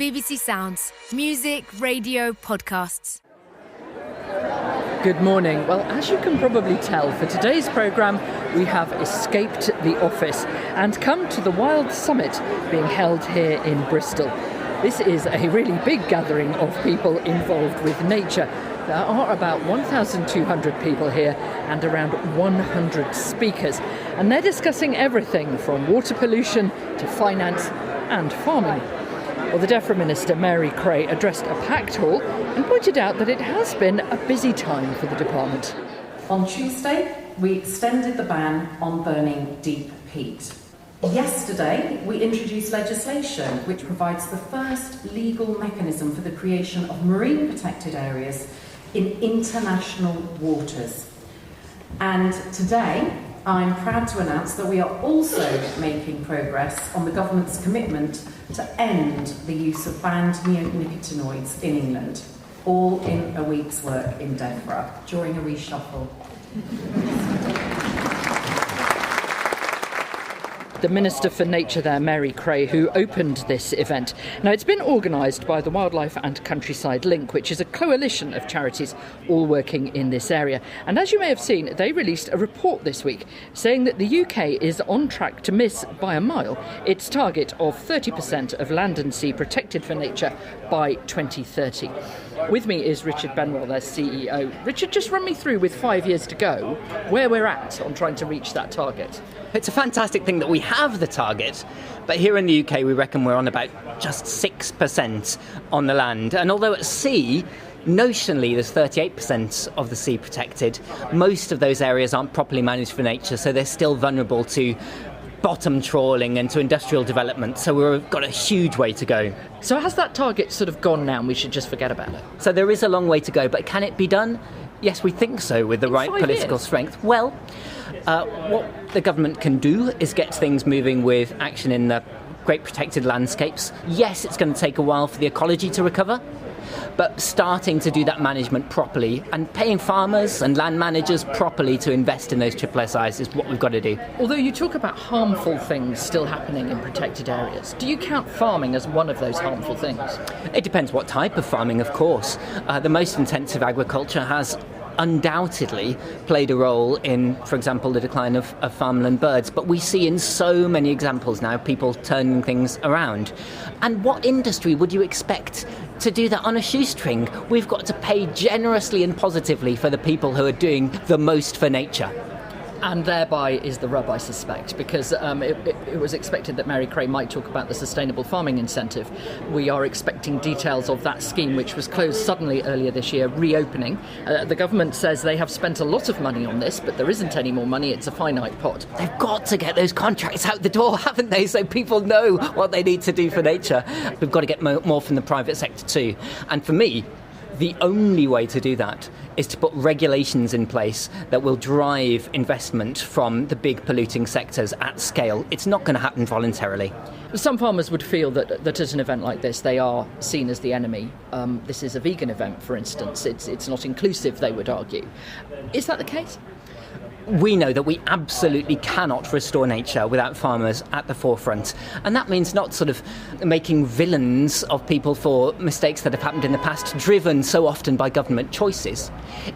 BBC Sounds. Music, radio, podcasts. Good morning. Well, as you can probably tell, for today's programme, we have escaped the office and come to the Wild Summit being held here in Bristol. This is a really big gathering of people involved with nature. There are about 1,200 people here and around 100 speakers. And they're discussing everything from water pollution to finance and farming. Well, the DEFRA Minister, Mary Creagh, addressed a packed hall and pointed out that it has been a busy time for the department. On Tuesday, we extended the ban on burning deep peat. Yesterday, we introduced legislation which provides the first legal mechanism for the creation of marine protected areas in international waters. And today, I'm proud to announce that we are also making progress on the government's commitment to end the use of banned neonicotinoids in England, all in a week's work in DEFRA during a reshuffle. The Minister for Nature there, Mary Creagh, who opened this event. Now, it's been organised by the Wildlife and Countryside Link, which is a coalition of charities all working in this area. And as you may have seen, they released a report this week saying that the UK is on track to miss by a mile its target of 30% of land and sea protected for nature by 2030. With me is Richard Benwell, their CEO. Richard, just run me through, with 5 years to go, where we're at on trying to reach that target. It's a fantastic thing that we have the target, but here in the UK we reckon we're on about just 6% on the land. And although at sea, notionally there's 38% of the sea protected, most of those areas aren't properly managed for nature, so they're still vulnerable to bottom trawling and to industrial development, so we've got a huge way to go. So has that target sort of gone now and we should just forget about it? So there is a long way to go, but can it be done? Yes, we think so, with the right political strength. Well, what the government can do is get things moving with action in the great protected landscapes. Yes, it's going to take a while for the ecology to recover, but starting to do that management properly and paying farmers and land managers properly to invest in those SSSIs is what we've got to do. Although you talk about harmful things still happening in protected areas, do you count farming as one of those harmful things? It depends what type of farming, of course. The most intensive agriculture has undoubtedly played a role in, for example, the decline of farmland birds. But we see in so many examples now people turning things around. And what industry would you expect to do that on a shoestring? We've got to pay generously and positively for the people who are doing the most for nature. And thereby is the rub, I suspect, because it was expected that Mary Creagh might talk about the sustainable farming incentive. We are expecting details of that scheme, which was closed suddenly earlier this year, reopening. The government says they have spent a lot of money on this, but there isn't any more money. It's a finite pot. They've got to get those contracts out the door, haven't they, so people know what they need to do for nature. We've got to get more from the private sector too. And for me, the only way to do that is to put regulations in place that will drive investment from the big polluting sectors at scale. It's not going to happen voluntarily. Some farmers would feel that at an event like this, they are seen as the enemy. This is a vegan event, for instance. It's not inclusive, they would argue. Is that the case? We know that we absolutely cannot restore nature without farmers at the forefront. And that means not sort of making villains of people for mistakes that have happened in the past, driven so often by government choices.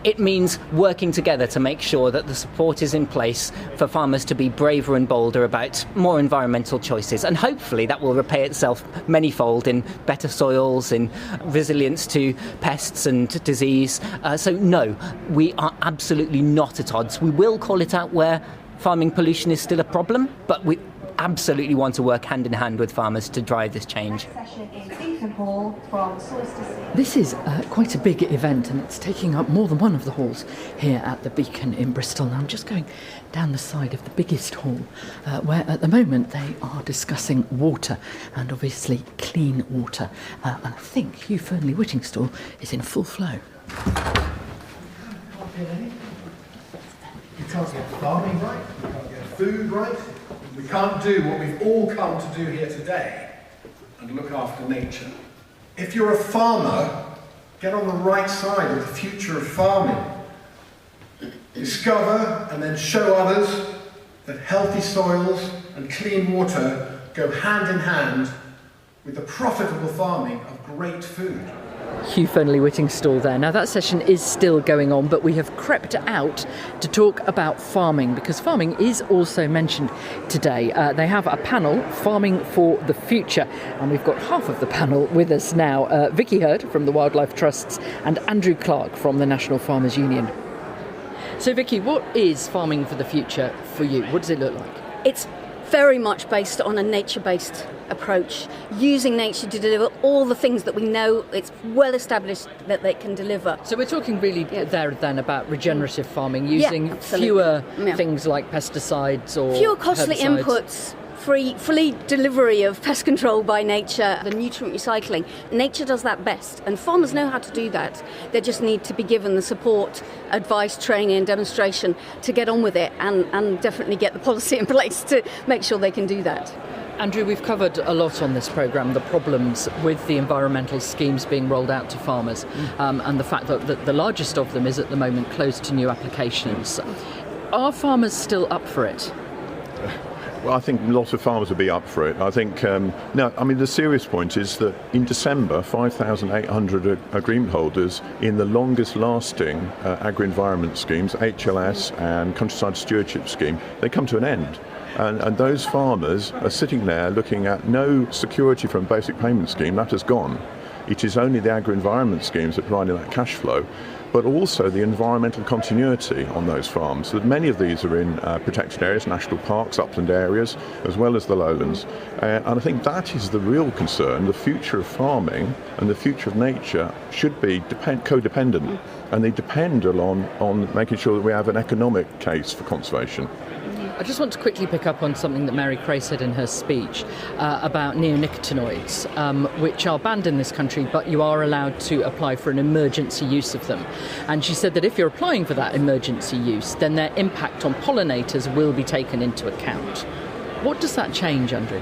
It means working together to make sure that the support is in place for farmers to be braver and bolder about more environmental choices. And hopefully that will repay itself manyfold in better soils, in resilience to pests and disease. So no, we are absolutely not at odds. We will call it out where farming pollution is still a problem, but we absolutely want to work hand in hand with farmers to drive this change. This is quite a big event, and it's taking up more than one of the halls here at the Beacon in Bristol. Now I'm just going down the side of the biggest hall, where at the moment they are discussing water, and obviously clean water. And I think Hugh Fearnley-Whittingstall is in full flow. We can't get farming right, we can't get food right, we can't do what we've all come to do here today and look after nature. If you're a farmer, get on the right side of the future of farming. Discover and then show others that healthy soils and clean water go hand in hand with the profitable farming of great food. Hugh Fernley-Whittingstall there. Now that session is still going on, but we have crept out to talk about farming because farming is also mentioned today. They have a panel, Farming for the Future, and we've got half of the panel with us now. Vicky Hurd from the Wildlife Trusts and Andrew Clark from the National Farmers Union. So Vicky, what is Farming for the Future for you? What does it look like? It's very much based on a nature-based approach, using nature to deliver all the things that we know it's well established that they can deliver. So we're talking really there then about regenerative farming, using absolutely. fewer things like pesticides or fewer costly herbicides. Inputs, free delivery of pest control by nature, the nutrient recycling. Nature does that best, and farmers know how to do that. They just need to be given the support, advice, training and demonstration to get on with it and definitely get the policy in place to make sure they can do that. Andrew, we've covered a lot on this programme, the problems with the environmental schemes being rolled out to farmers and the fact that the largest of them is at the moment closed to new applications. Are farmers still up for it? Well, I think lots of farmers will be up for it. I think, the serious point is that in December, 5,800 agreement holders in the longest lasting agri-environment schemes, HLS and Countryside Stewardship Scheme, they come to an end. And those farmers are sitting there looking at no security from basic payment scheme. That has gone. It is only the agri-environment schemes that are providing that cash flow, but also the environmental continuity on those farms. That many of these are in protected areas, national parks, upland areas, as well as the lowlands. And I think that is the real concern. The future of farming and the future of nature should be codependent, and they depend on making sure that we have an economic case for conservation. I just want to quickly pick up on something that Mary Cray said in her speech about neonicotinoids, which are banned in this country, but you are allowed to apply for an emergency use of them. And she said that if you're applying for that emergency use, then their impact on pollinators will be taken into account. What does that change, Andrew?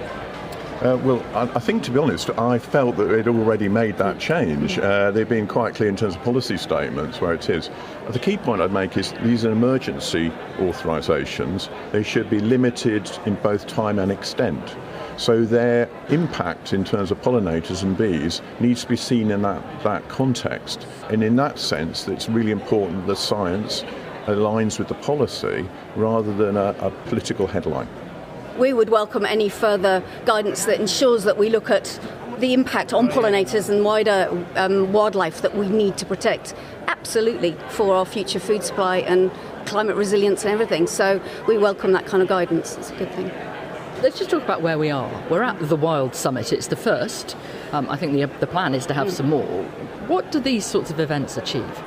I think, to be honest, I felt that they'd already made that change. They've been quite clear in terms of policy statements where it is. The key point I'd make is these are emergency authorisations. They should be limited in both time and extent. So their impact in terms of pollinators and bees needs to be seen in that context. And in that sense, it's really important that science aligns with the policy rather than a political headline. We would welcome any further guidance that ensures that we look at the impact on pollinators and wider wildlife that we need to protect, absolutely, for our future food supply and climate resilience and everything. So we welcome that kind of guidance. It's a good thing. Let's just talk about where we are. We're at the Wild Summit. It's the first. I think the plan is to have some more. What do these sorts of events achieve?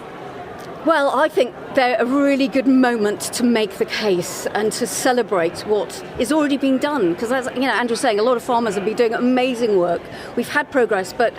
Well, I think they're a really good moment to make the case and to celebrate what is already being done. Because, as Andrew was saying, a lot of farmers have been doing amazing work. We've had progress, but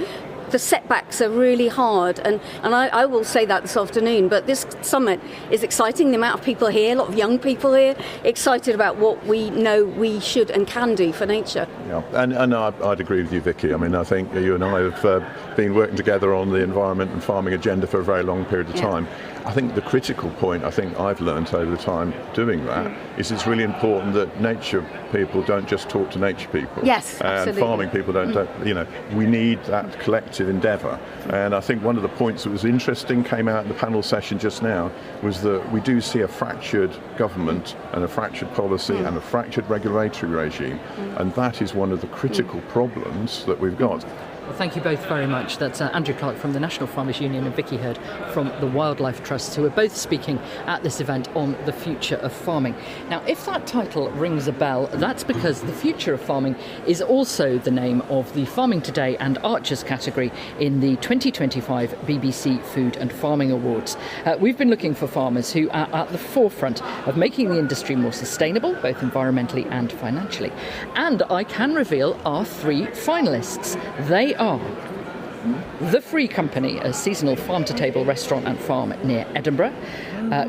the setbacks are really hard. And I will say that this afternoon. But this summit is exciting. The amount of people here, a lot of young people here, excited about what we know we should and can do for nature. Yeah, and I'd agree with you, Vicky. I mean, I think you and I have been working together on the environment and farming agenda for a very long period of time. I think the critical point I've learned over the time doing that is it's really important that nature people don't just talk to nature people. Yes, and absolutely. Farming people don't, we need that collective endeavour. And I think one of the points that was interesting came out in the panel session just now was that we do see a fractured government and a fractured policy and a fractured regulatory regime. And that is one of the critical problems that we've got. Well, thank you both very much. That's Andrew Clark from the National Farmers Union and Vicky Hurd from the Wildlife Trusts, who are both speaking at this event on the future of farming. Now, if that title rings a bell, that's because the future of farming is also the name of the Farming Today and Archers category in the 2025 BBC Food and Farming Awards. We've been looking for farmers who are at the forefront of making the industry more sustainable, both environmentally and financially. And I can reveal our three finalists. They are The Free Company, a seasonal farm-to-table restaurant and farm near Edinburgh.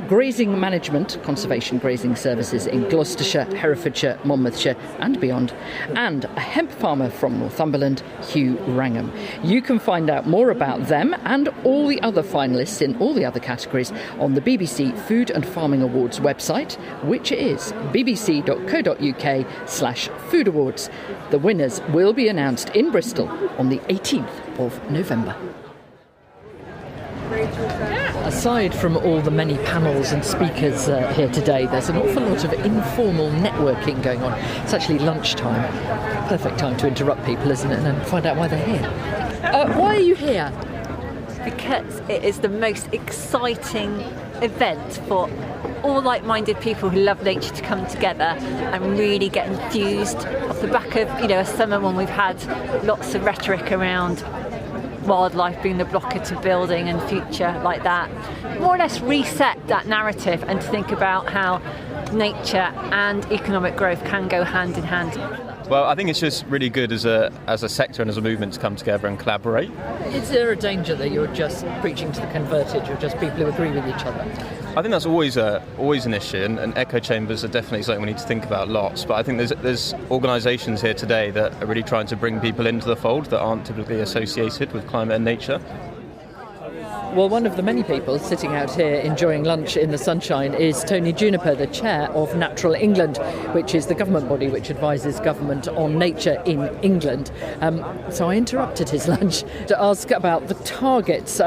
Grazing Management, conservation grazing services in Gloucestershire, Herefordshire, Monmouthshire and beyond. And a hemp farmer from Northumberland, Hugh Wrangham. You can find out more about them and all the other finalists in all the other categories on the BBC Food and Farming Awards website, which is bbc.co.uk/food awards. The winners will be announced in Bristol on the 18th of November. Aside from all the many panels and speakers here today, there's an awful lot of informal networking going on. It's actually lunchtime. Perfect time to interrupt people, isn't it, and find out why they're here. Why are you here? Because it is the most exciting event for all like-minded people who love nature to come together and really get enthused off the back of, a summer when we've had lots of rhetoric around wildlife being the blocker to building and future like that. More or less reset that narrative and to think about how nature and economic growth can go hand in hand. Well, I think it's just really good as a sector and as a movement to come together and collaborate. Is there a danger that you're just preaching to the converted, you're just people who agree with each other? I think that's always an issue, and echo chambers are definitely something we need to think about lots. But I think there's organisations here today that are really trying to bring people into the fold that aren't typically associated with climate and nature. Well, one of the many people sitting out here enjoying lunch in the sunshine is Tony Juniper, the chair of Natural England, which is the government body which advises government on nature in England. So I interrupted his lunch to ask about the targets.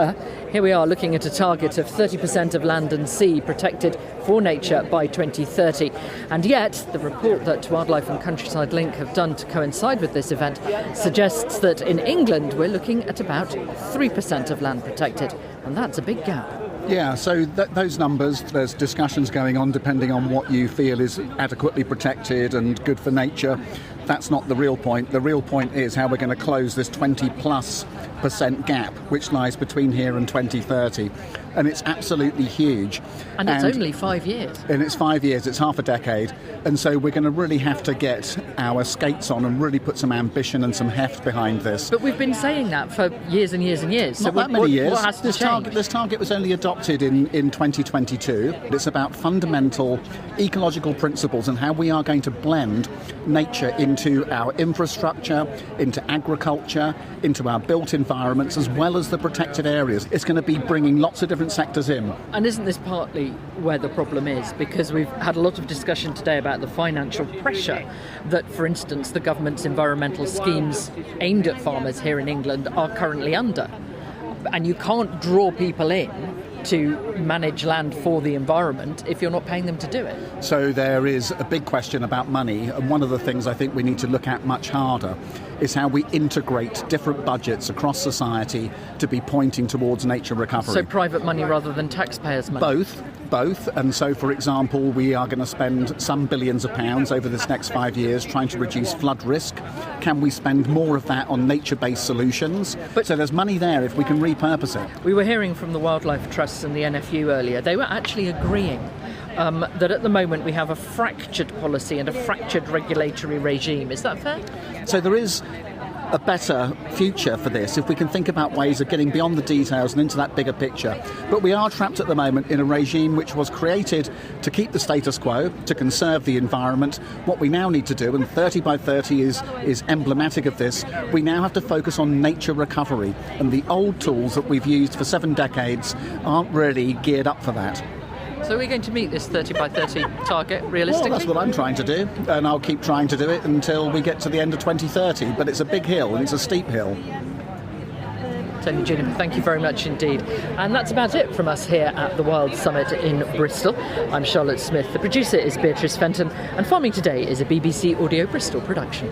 Here we are looking at a target of 30% of land and sea protected for nature by 2030. And yet, the report that Wildlife and Countryside Link have done to coincide with this event suggests that in England we're looking at about 3% of land protected. And that's a big gap. Yeah, so those numbers, there's discussions going on depending on what you feel is adequately protected and good for nature. That's not the real point. The real point is how we're going to close this 20+% gap, which lies between here and 2030. And it's absolutely huge. And it's only 5 years. And it's 5 years, it's half a decade. And so we're going to really have to get our skates on and really put some ambition and some heft behind this. But we've been saying that for years and years and years. Not that many years. What has to change? This target was only adopted in 2022. It's about fundamental ecological principles and how we are going to blend nature into our infrastructure, into agriculture, into our built environments, as well as the protected areas. It's going to be bringing lots of different sectors in. And isn't this partly where the problem is? Because we've had a lot of discussion today about the financial pressure that, for instance, the government's environmental schemes aimed at farmers here in England are currently under. And you can't draw people in to manage land for the environment if you're not paying them to do it. So there is a big question about money, and one of the things I think we need to look at much harder is how we integrate different budgets across society to be pointing towards nature recovery. So private money rather than taxpayers' money? Both. And so, for example, we are going to spend some billions of pounds over this next 5 years trying to reduce flood risk. Can we spend more of that on nature-based solutions? So there's money there if we can repurpose it. We were hearing from the Wildlife Trusts and the NFU earlier. They were actually agreeing that at the moment we have a fractured policy and a fractured regulatory regime. Is that fair? So there is a better future for this if we can think about ways of getting beyond the details and into that bigger picture. But we are trapped at the moment in a regime which was created to keep the status quo, to conserve the environment. What we now need to do, and 30 by 30 is emblematic of this, we now have to focus on nature recovery. And the old tools that we've used for 7 decades aren't really geared up for that. So are we going to meet this 30 by 30 target realistically? Well, that's what I'm trying to do, and I'll keep trying to do it until we get to the end of 2030. But it's a big hill, and it's a steep hill. Tony Juniper, thank you very much indeed. And that's about it from us here at the Wild Summit in Bristol. I'm Charlotte Smith. The producer is Beatrice Fenton, and Farming Today is a BBC Audio Bristol production.